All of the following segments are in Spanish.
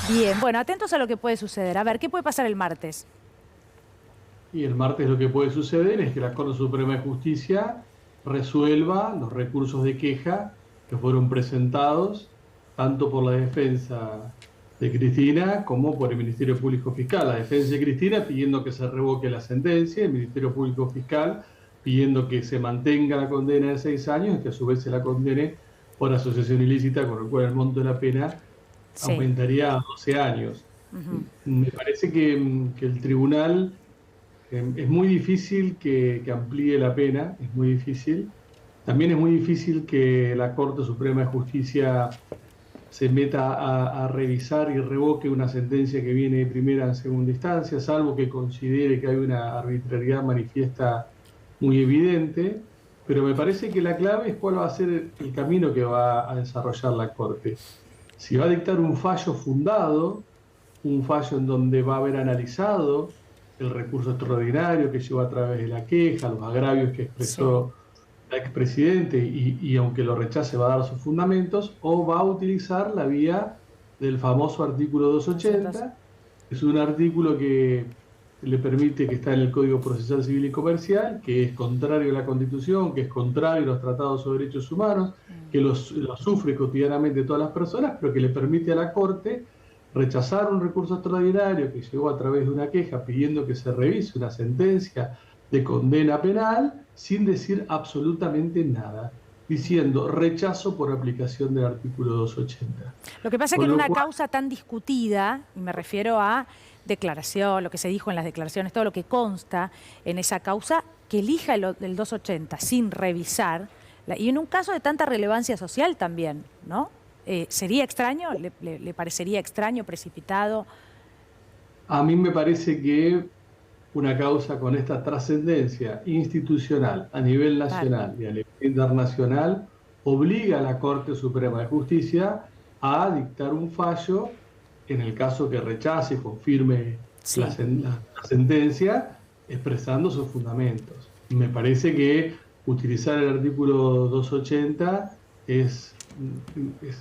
Bien, bueno, atentos a lo que puede suceder. A ver, ¿qué puede pasar el martes? Y el martes lo que puede suceder es que la Corte Suprema de Justicia resuelva los recursos de queja que fueron presentados tanto por la defensa de Cristina como por el Ministerio Público Fiscal. La defensa de Cristina pidiendo que se revoque la sentencia, el Ministerio Público Fiscal pidiendo que se mantenga la condena de 6 años y que a su vez se la condene por asociación ilícita, con lo cual el monto de la pena Sí. aumentaría a 12 años. Ujú. Me parece que el tribunal es muy difícil que amplíe la pena, es muy difícil. También es muy difícil que la Corte Suprema de Justicia se meta a revisar y revoque una sentencia que viene de primera en segunda instancia, salvo que considere que hay una arbitrariedad manifiesta muy evidente. Pero me parece que la clave es cuál va a ser el camino que va a desarrollar la Corte. Si va a dictar un fallo fundado, un fallo en donde va a haber analizado el recurso extraordinario que llevó a través de la queja, los agravios que Sí. expresó la expresidente y aunque lo rechace va a dar sus fundamentos, o va a utilizar la vía del famoso artículo Nosotros. 280, que es un artículo que le permite, que está en el Código Procesal Civil y Comercial, que es contrario a la Constitución, que es contrario a los tratados sobre derechos humanos, que los sufre cotidianamente todas las personas, pero que le permite a la Corte rechazar un recurso extraordinario que llegó a través de una queja pidiendo que se revise una sentencia de condena penal sin decir absolutamente nada, diciendo rechazo por aplicación del artículo 280. Lo que pasa es que Con en lo una cual, causa tan discutida, y me refiero a declaración, lo que se dijo en las declaraciones, todo lo que consta en esa causa, que elija el 280 sin revisar, y en un caso de tanta relevancia social también, ¿no? ¿Sería extraño? ¿Le parecería extraño, precipitado? a mí me parece que una causa con esta trascendencia institucional a nivel Claro, nacional y a nivel internacional obliga a la Corte Suprema de Justicia a dictar un fallo en el caso que rechace y confirme sí. la sentencia, expresando sus fundamentos. Me parece que utilizar el artículo 280 es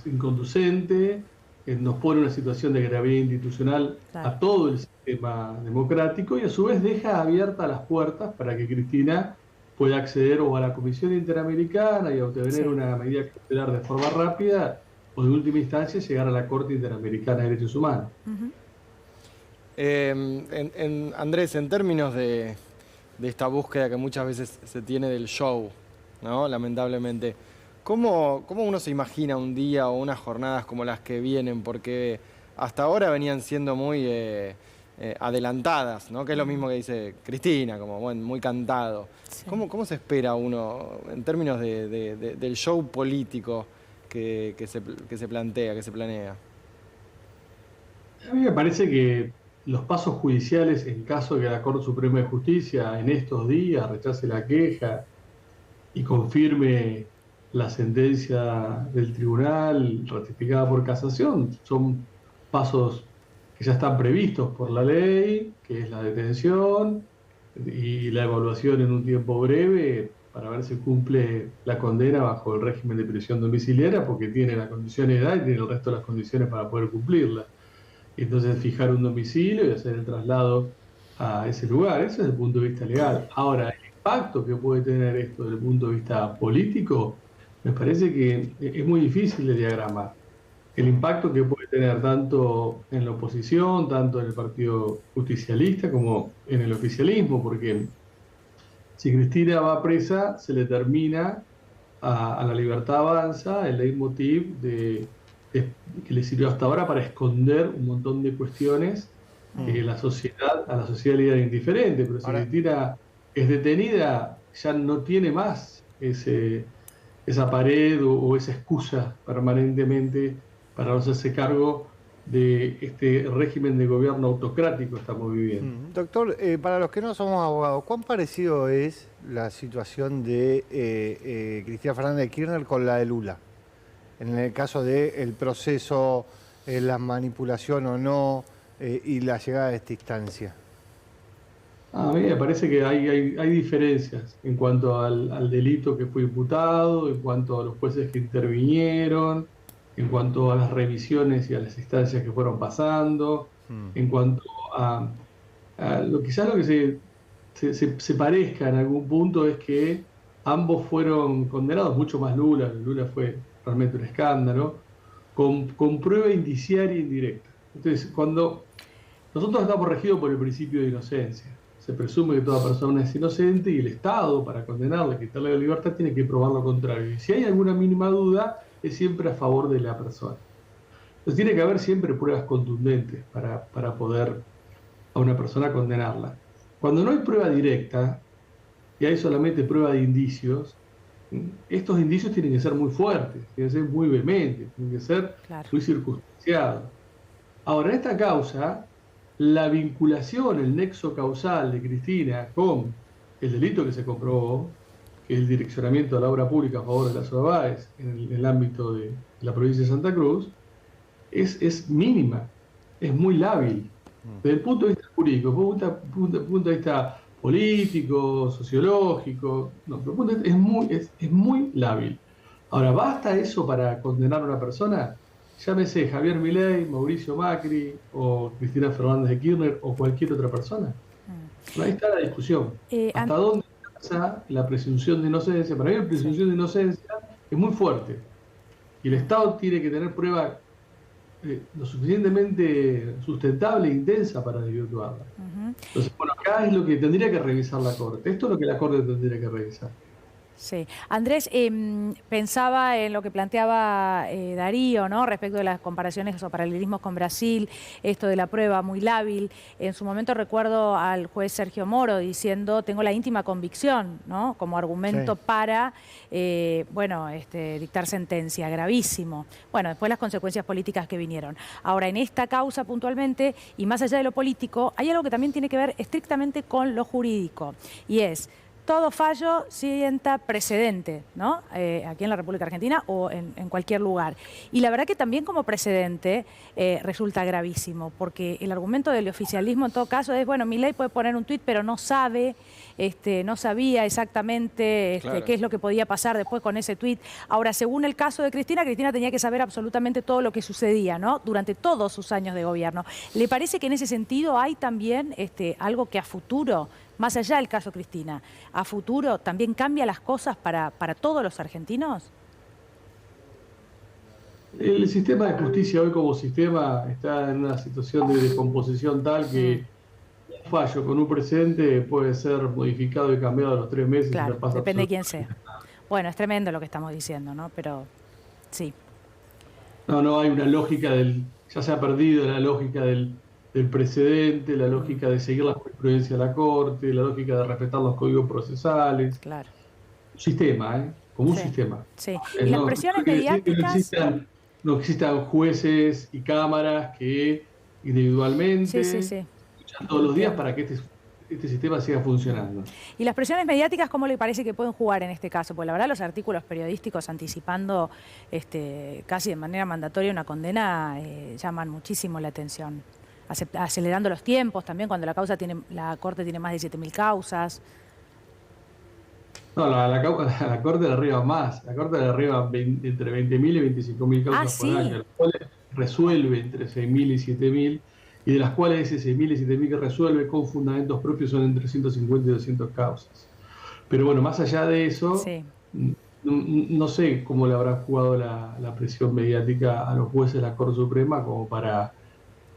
inconducente, nos pone en una situación de gravedad institucional Claro. a todo el sistema democrático y a su vez deja abiertas las puertas para que Cristina pueda acceder o a la Comisión Interamericana y obtener Sí. una medida cautelar de forma rápida o de última instancia llegar a la Corte Interamericana de Derechos Humanos. Ujú. Andrés, en términos de esta búsqueda que muchas veces se tiene del show, ¿no? Lamentablemente, ¿cómo uno se imagina un día o unas jornadas como las que vienen? Porque hasta ahora venían siendo muy adelantadas, ¿no? Que es lo mismo que dice Cristina, como bueno, muy cantado. Sí. ¿Cómo se espera uno en términos del show político que se plantea, que se planea? A mí me parece que los pasos judiciales, en caso de que la Corte Suprema de Justicia en estos días rechace la queja y confirme la sentencia del tribunal ratificada por casación, son pasos que ya están previstos por la ley, que es la detención y la evaluación en un tiempo breve para ver si cumple la condena bajo el régimen de prisión domiciliaria, porque tiene la condición de edad y tiene el resto de las condiciones para poder cumplirla. Entonces, fijar un domicilio y hacer el traslado a ese lugar, eso desde el punto de vista legal. Ahora, el impacto que puede tener esto desde el punto de vista político, me parece que es muy difícil de diagramar. El impacto que puede tener tanto en la oposición, tanto en el partido justicialista como en el oficialismo, porque si Cristina va presa, se le termina a la libertad avanza el leitmotiv que le sirvió hasta ahora para esconder un montón de cuestiones que Mm. a la sociedad le era indiferente, pero si Ahora, Cristina es detenida, ya no tiene más esa pared o esa excusa permanentemente para no hacerse cargo de este régimen de gobierno autocrático que estamos viviendo. Doctor, para los que no somos abogados, ¿cuán parecido es la situación de Cristina Fernández de Kirchner con la de Lula? En el caso del proceso, la manipulación o no, y la llegada de esta instancia. A mí me parece que hay diferencias en cuanto al delito que fue imputado, en cuanto a los jueces que intervinieron. en cuanto a las revisiones y a las instancias que fueron pasando, en cuanto a, quizás lo que se parezca en algún punto es que ambos fueron condenados, mucho más Lula. Lula fue realmente un escándalo, con prueba indiciaria indirecta. Entonces, cuando nosotros estamos regidos por el principio de inocencia, se presume que toda persona es inocente y el Estado, para condenarle, quitarle la libertad, tiene que probar lo contrario. Y si hay alguna mínima duda, es siempre a favor de la persona. Entonces tiene que haber siempre pruebas contundentes para poder a una persona condenarla. Cuando no hay prueba directa y hay solamente prueba de indicios, estos indicios tienen que ser muy fuertes, tienen que ser muy vehementes, tienen que ser muy circunstanciados. Ahora, en esta causa, la vinculación, el nexo causal de Cristina con el delito que se comprobó, que es el direccionamiento de la obra pública a favor de la Soda Báez en el ámbito de la provincia de Santa Cruz, es mínima, es muy lábil. Desde el punto de vista jurídico, desde el punto de vista político, sociológico, no, pero es muy lábil. Ahora, ¿basta eso para condenar a una persona? Llámese Javier Milei, Mauricio Macri o Cristina Fernández de Kirchner o cualquier otra persona. Ahí está la discusión. ¿Hasta dónde pasa la presunción de inocencia? Para mí la presunción de inocencia es muy fuerte. Y el Estado tiene que tener prueba lo suficientemente sustentable e intensa para desvirtuarla. Entonces, bueno, acá es lo que tendría que revisar la Corte. Esto es lo que la Corte tendría que revisar. Sí. Andrés, pensaba en lo que planteaba Darío, ¿no? Respecto de las comparaciones o paralelismos con Brasil, esto de la prueba muy lábil. En su momento recuerdo al juez Sergio Moro diciendo, tengo la íntima convicción, ¿no? Como argumento para, dictar sentencia, gravísimo. Bueno, después las consecuencias políticas que vinieron. Ahora, en esta causa puntualmente, y más allá de lo político, hay algo que también tiene que ver estrictamente con lo jurídico, y es todo fallo sienta precedente, ¿no? Aquí en la República Argentina o en cualquier lugar. Y la verdad que también como precedente resulta gravísimo, porque el argumento del oficialismo en todo caso es, bueno, Milei puede poner un tuit, pero no sabe, no sabía exactamente qué es lo que podía pasar después con ese tuit. Ahora, según el caso de Cristina, Cristina tenía que saber absolutamente todo lo que sucedía, ¿no? Durante todos sus años de gobierno. ¿Le parece que en ese sentido hay también algo que a futuro, más allá del caso Cristina, a futuro también cambia las cosas para todos los argentinos? El sistema de justicia hoy como sistema está en una situación de descomposición tal que un fallo con un precedente puede ser modificado y cambiado a los 3 meses. Claro, y no pasa depende de quién sea. Bueno, es tremendo lo que estamos diciendo, ¿no? Pero sí. No hay una lógica ya se ha perdido la lógica del precedente, la lógica de seguir la jurisprudencia de la Corte, la lógica de respetar los códigos procesales. Claro. Un sistema, como un sistema. Sí. Y las presiones mediáticas. No existan jueces y cámaras que individualmente luchan todos los días para que este sistema siga funcionando. ¿Y las presiones mediáticas cómo le parece que pueden jugar en este caso? Pues la verdad los artículos periodísticos anticipando casi de manera mandatoria una condena llaman muchísimo la atención. Acelerando los tiempos también cuando la Corte tiene más de 7.000 causas. No, la Corte le arriba más. La Corte le arriba entre 20.000 y 25.000 causas por año, las cuales resuelve entre 6.000 y 7.000, y de las cuales ese 6.000 y 7.000 que resuelve con fundamentos propios son entre 150 y 200 causas. Pero bueno, más allá de eso, no sé cómo le habrá jugado la presión mediática a los jueces de la Corte Suprema como para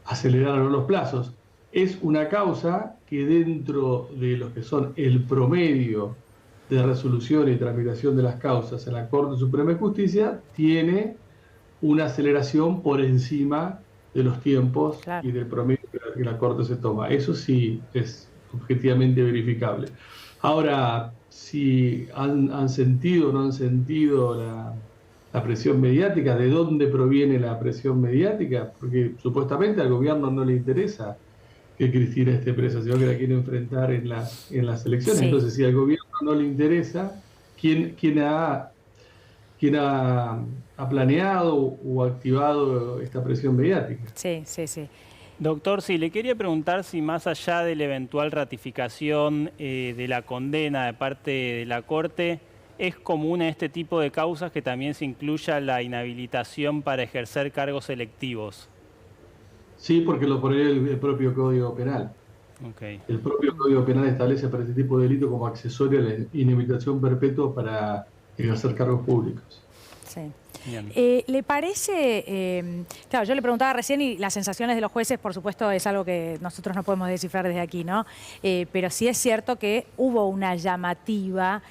acelerar los plazos. Es una causa que dentro de lo que son el promedio de resolución y tramitación de las causas en la Corte Suprema de Justicia tiene una aceleración por encima de los tiempos y del promedio que la Corte se toma. Eso sí es objetivamente verificable. Ahora, si han sentido o no han sentido la presión mediática, ¿de dónde proviene la presión mediática? Porque supuestamente al gobierno no le interesa que Cristina esté presa, sino que la quiere enfrentar en las elecciones. Entonces, si al gobierno no le interesa, ¿quién ha planeado o activado esta presión mediática? Sí. Doctor, le quería preguntar si más allá de la eventual ratificación de la condena de parte de la Corte, ¿es común en este tipo de causas que también se incluya la inhabilitación para ejercer cargos electivos? Sí, porque lo pone el propio Código Penal. Okay. El propio Código Penal establece para este tipo de delito como accesorio a la inhabilitación perpetua para ejercer cargos públicos. Sí. Bien. ¿Le parece, claro, yo le preguntaba recién y las sensaciones de los jueces, por supuesto, es algo que nosotros no podemos descifrar desde aquí, ¿no? Pero sí es cierto que hubo una llamativa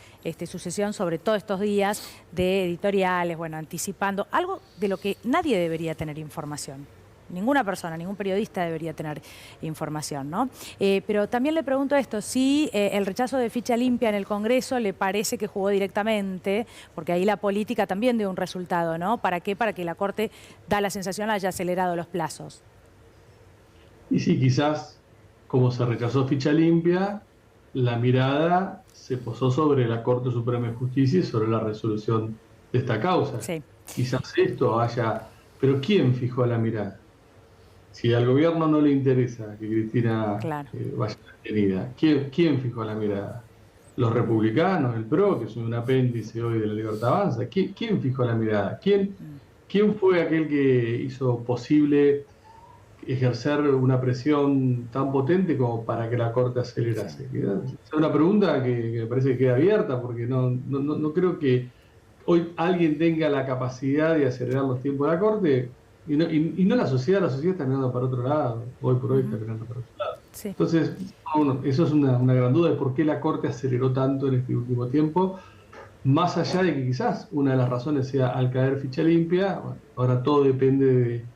sucesión, sobre todo estos días, de editoriales, bueno, anticipando algo de lo que nadie debería tener información. Ninguna persona, ningún periodista debería tener información, ¿no? Pero también le pregunto esto, si el rechazo de ficha limpia en el Congreso le parece que jugó directamente, porque ahí la política también dio un resultado, ¿no? ¿Para qué? Para que la Corte, da la sensación, haya acelerado los plazos. Y sí, quizás, como se rechazó ficha limpia, la mirada se posó sobre la Corte Suprema de Justicia y sobre la resolución de esta causa. Sí. Quizás esto haya... Pero ¿quién fijó la mirada? Si al gobierno no le interesa que Cristina Claro. vaya detenida, ¿quién fijó la mirada? ¿Los republicanos, el PRO, que es un apéndice hoy de la Libertad Avanza? ¿Quién fijó la mirada? ¿Quién fue aquel que hizo posible ejercer una presión tan potente como para que la Corte acelerase? Sí. Es una pregunta que me parece que queda abierta, porque no creo que hoy alguien tenga la capacidad de acelerar los tiempos de la Corte. Y no la sociedad está mirando para otro lado, hoy por hoy está mirando para otro lado. Sí. Entonces, bueno, eso es una gran duda de por qué la Corte aceleró tanto en este último tiempo, más allá de que quizás una de las razones sea al caer ficha limpia. Bueno, ahora todo depende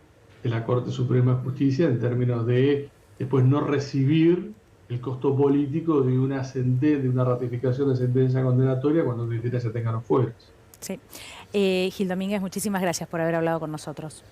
de la Corte Suprema de Justicia en términos de después no recibir el costo político de una ratificación de sentencia condenatoria cuando Cristina se tenga los fueros. Sí. Gil Domínguez, muchísimas gracias por haber hablado con nosotros.